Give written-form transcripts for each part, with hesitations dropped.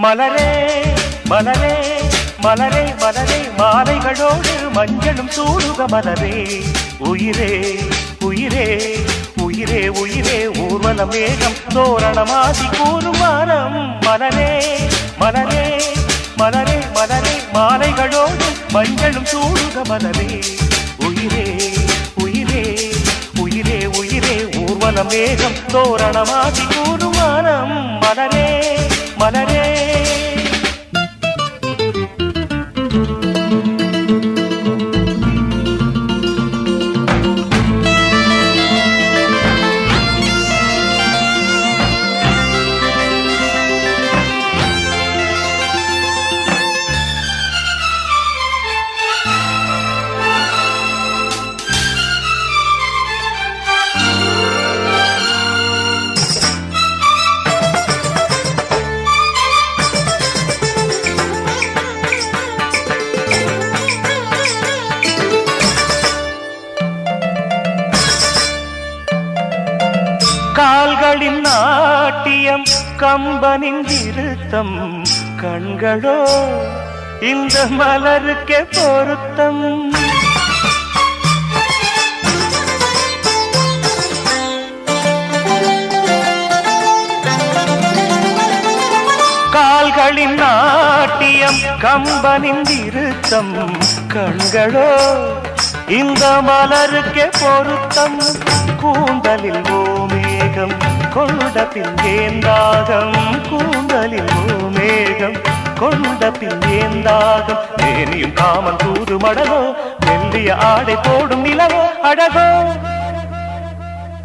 மலரே மலரே மலரே மலரே மாலைகளோடு மஞ்சளும் சூடுக மலரே உயிரே உயிரே உயிரே உயிரே ஊர்வல மேகம் தோரணமாதி கூறும் வானம் மலரே மலரே மலரே மலரே மாலைகளோடு மஞ்சளும் சூடுக மலரே உயிரே உயிரே உயிரே உயிரே ஊர்வல மேகம் தோரணமாதி கூறும் வானம் மலரே மலரே கால்களின் நாட்டியம் கம்பனின் விருத்தம் கண்களோ இந்த மலருக்கே பொருத்தம் கால்களின் நாட்டியம் கம்பனின் விருத்தம் கண்களோ இந்த மலருக்கே பொருத்தம் கூந்தலில் ஓமேகம் கொண்ட பின்னேந்தாகம் கூந்தலில் ஓமேகம் கொண்ட பின்னேந்தாகம் தேனியும் காமன் தூது மடலோ மெல்லிய ஆடை போடும் நிலவோ அழகோ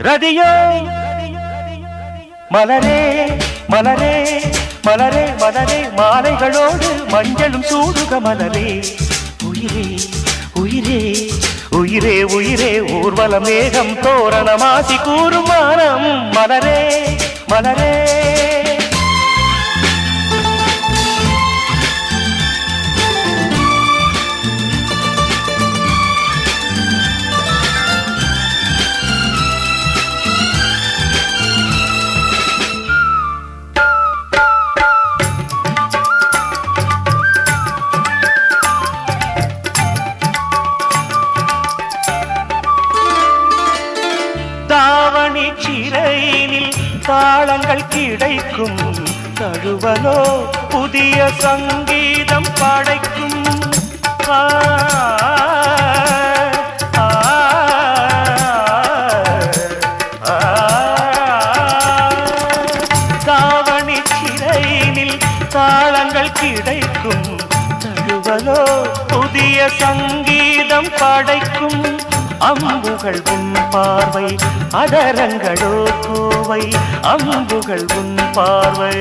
ரதியோ மலரே மலரே மலரே மலரே மாலைகளோடு மஞ்சளும் சூடுக மலரே உயிரே உயிரே உயிரே உயிரே ஊர்வல மேகம் தோரணமாசி கூறும் வானம் மலரே மலரே தாவணி சிறையினில் தாளங்கள் கிடைக்கும் தழுவலோ புதிய சங்கீதம் படைக்கும் தாவணி சிறையினில் தாளங்கள் கிடைக்கும் தழுவலோ புதிய சங்கீதம் படைக்கும் அம்புகள் உன் பார்வை அதரங்களோ கோவை அம்புகள் உன் பார்வை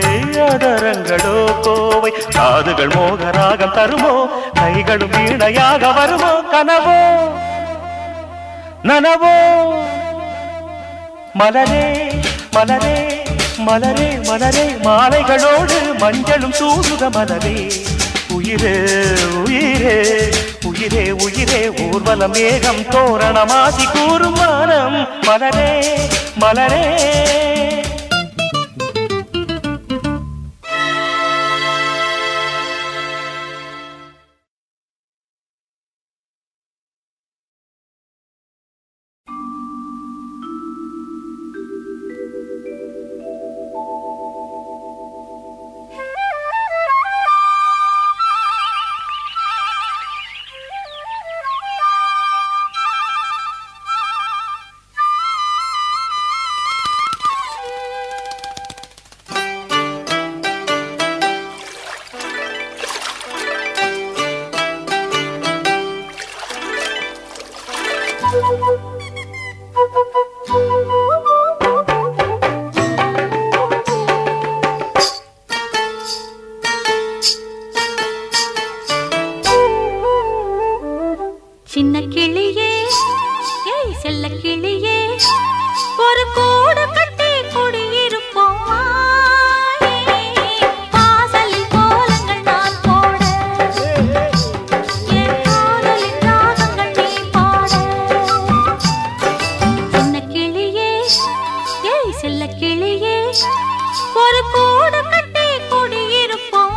அதரங்களோ கோவை காதுகள் மோகராகம் தருமோ கைகளும் வீணையாக வருமோ கனவோ நனவோ மலரே மலரே மலரே மலரே மாலைகளோடு மஞ்சளும் சூடுக மலரே உயிரே உயிரே உயிரே உயிரே ஊர்வல மேகம் தோரணமாசி கூறும் வானம் மலரே மலரே சின்ன கிளியே ஏய் செல்ல கிளியே ஒரு கூடு கட்டி குடியிருப்போம் வாசலில் கோலங்கள் நான் போட என் காதலின் ராகங்கள் நீ பாட சின்ன கிளியே ஏய் செல்ல கிளியே ஒரு கூடு கட்டி குடியிருப்போம்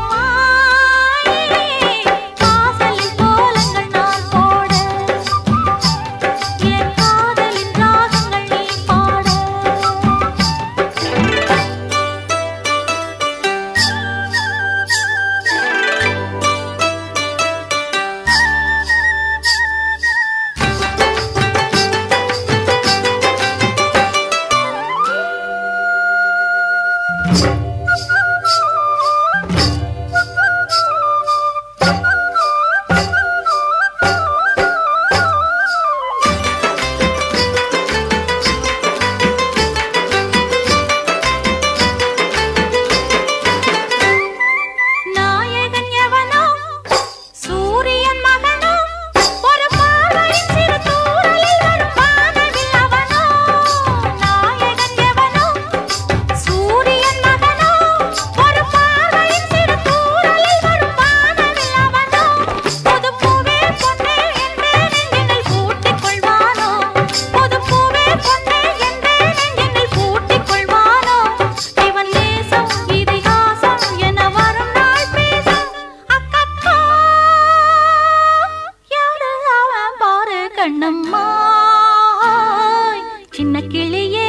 சின்ன கிளியே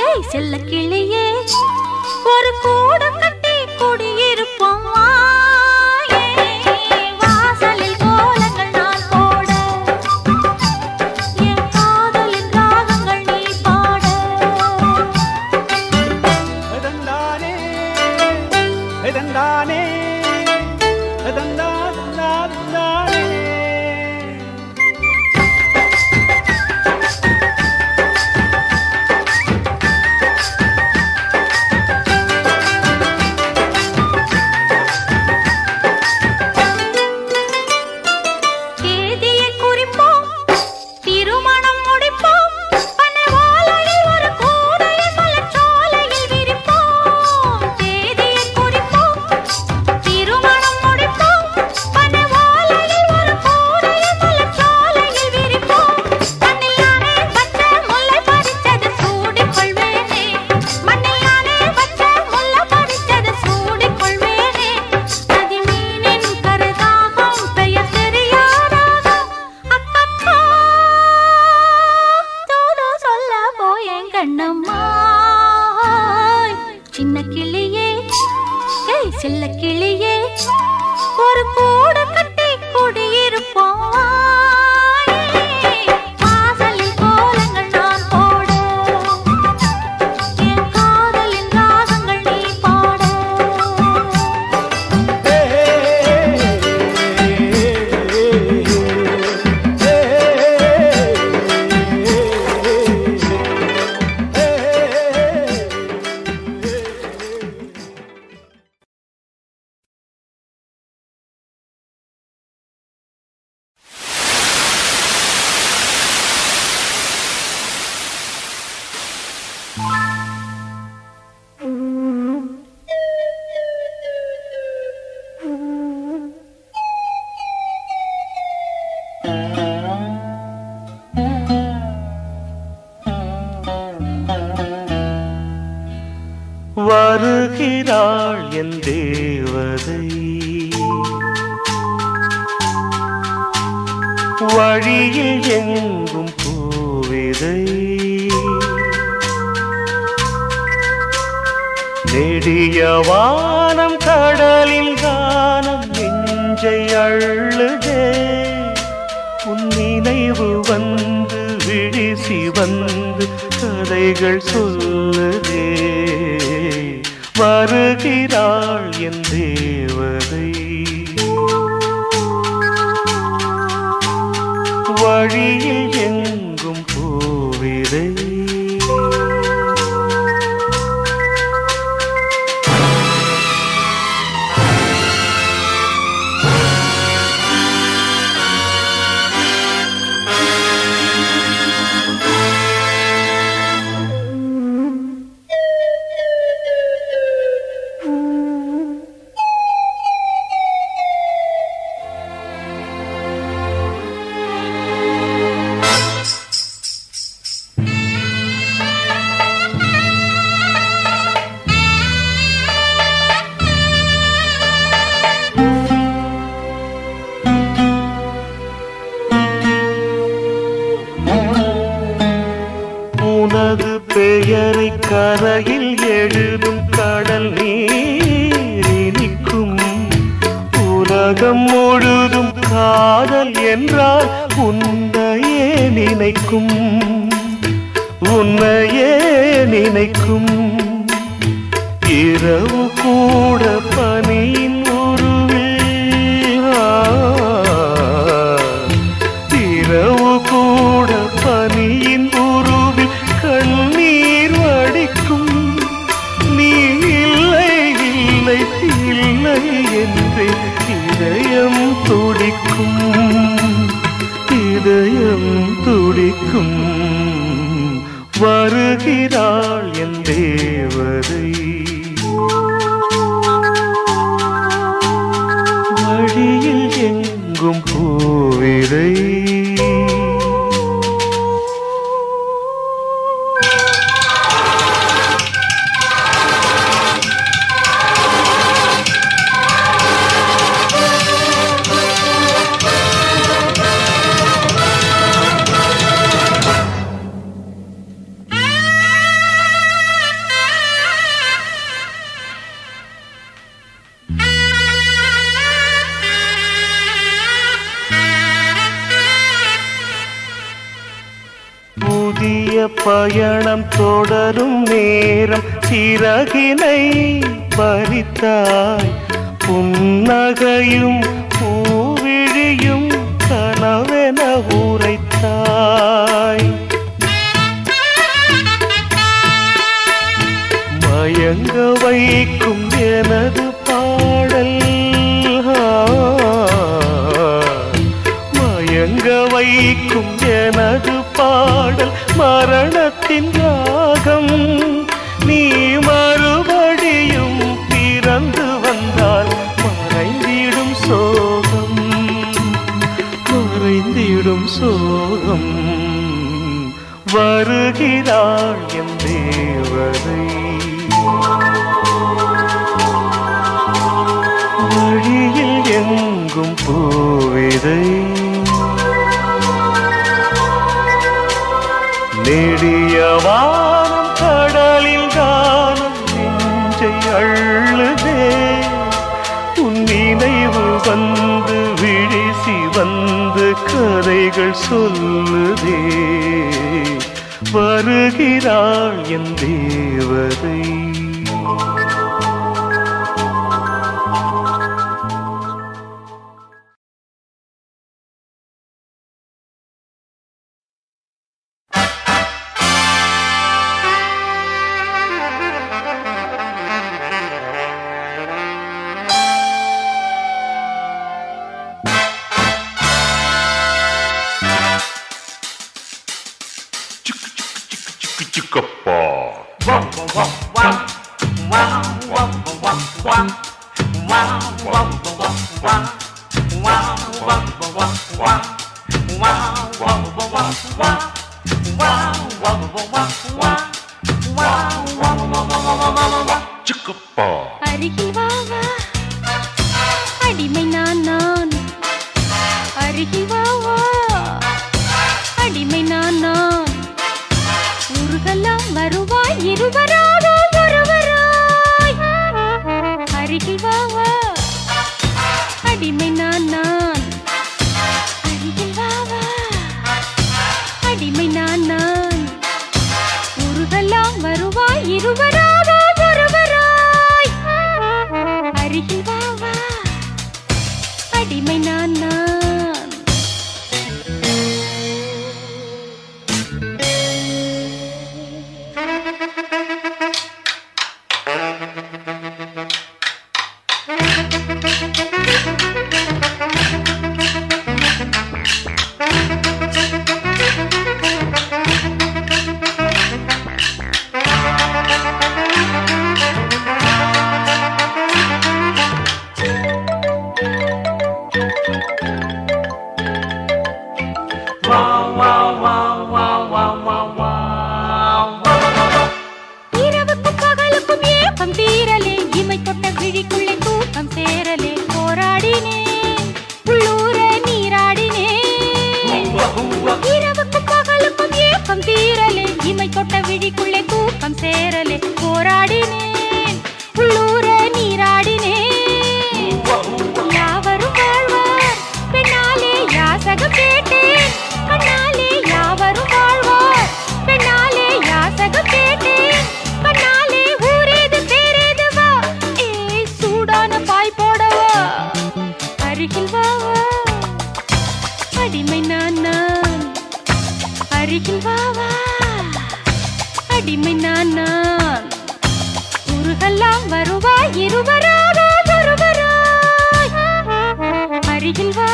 ஏய் செல்ல கிளியே ஒரு கூடு கட்டி குடியிருப்போம் வாசலில் கோலங்கள் நான் போட என் காதலின் ராகங்கள் நீ பாட அதந்தானே அதந்தானே அதந்தானே சின்ன கிளியே ஏய் செல்ல கிளியே ஒரு கூடு கட்டி குடியிருப்போம் வாசலில் கோலங்கள் நான் போட என் காதலின் ராகங்கள் நீ பாட வருகிறாள் என் தேவதை வழியில் எங்கும் பூவிதை நெடிய வானம் கடலில் கானம் நெஞ்சை அள்ளுதே உன் நினைவு வந்து விழிசி வந்து கதைகள் சொல்லுதே வருகிறாள் என் தேவதை வழியில் எங்கும் பூவிதை பெயரை கரையில் எழுதும் கடல் நீர் இனிக்கும். உலகம் முழுதும் காதல் என்றால் உன்னையே நினைக்கும், உன்னையே நினைக்கும். இரவு கூட பனியின் உருவில், இரவு கூட பனியின் உருவில் கண்ணீர் வடிக்கும். நீ இல்லை இல்லை இல்லை என்று இதயம் துடிக்கும், இதயம் துடிக்கும். வருகிறாள் என் தேவதை, வழியில் எங்கும் பூவிதை. புதிய பயணம் தொடரும் நேரம் சிறகினை பறித்தாய். புன்னகையும் பூவிழியும் கனவென உரைத்தாய். மயங்க வைக்கும் எனது பாடல், மயங்க வைக்கும் எனது பாடல் மரணத்தின் ராகம். நீ மறுபடியும் பிறந்து வந்தால் மறைந்திடும் சோகம், மறைந்திடும் சோகம். வருகிறாள் என் தேவதை, வழியில் எங்கும் பூவிதை. நெடிய வானம் கடலில் கானம் நெஞ்சை அள்ளுதே. உன் நினைவு வந்து விழிசி வந்து கதைகள் சொல்லுதே. வருகிறாள் என் தேவதை. அருகில் வா வா அடிமை நான் நான், அருகில் வா வா அடிமை நான் நான். ஊருகெல்லாம் வருவாய் இருவராக ஒருவராய். அருகில் வா வா அடிமை நான் நான், அருகில் வா வா அடிமை நான் நான். ஊருகெல்லாம் வருவாய் இருவராக ஒருவராய். அருகில் வா வா அடிமை நான் நான். Wow, wow, wow, wow, wow, wow. உள்ளம் சேரலே போராடினேன் உள்ளூர நீராடினேன் யாவரும் வாழ்வார் பெண்ணாலே யாசகம் கேட்டேன் கண்ணாலே யாவரும் வாழ்வார் பெண்ணாலே யாசகம் கேட்டேன் கண்ணாலே ஊரேது பேரேது வா ஏய் சூடான பாய் போடவா அருகில் வா அடிமை நான் அருகில் வா அடிமை நான் ஊருகெல்லாம் வருவாய் இருவராக ஒருவராய் அருகில் வா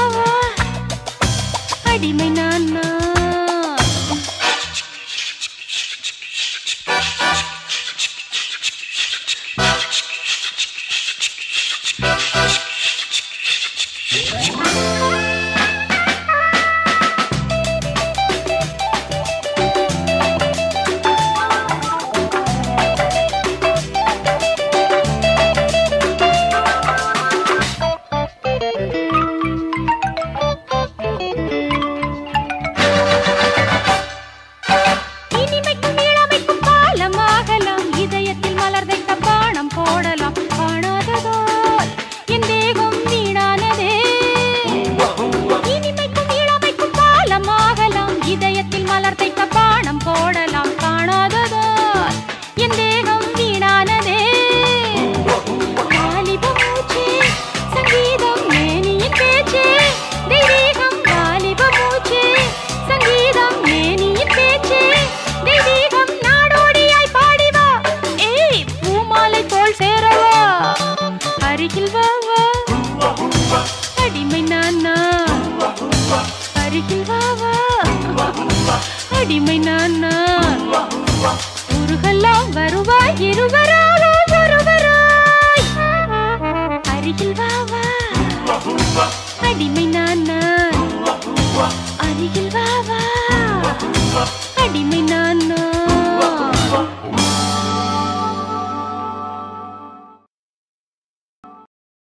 அடிமை நான் அருகில் வா அடிமை நான் அருகில் வா அடிமை நான் ஊருகெல்லாம் வருவாய் இருவராக ஒருவராய் அருகில் வா அடிமை நான் அருகில் வா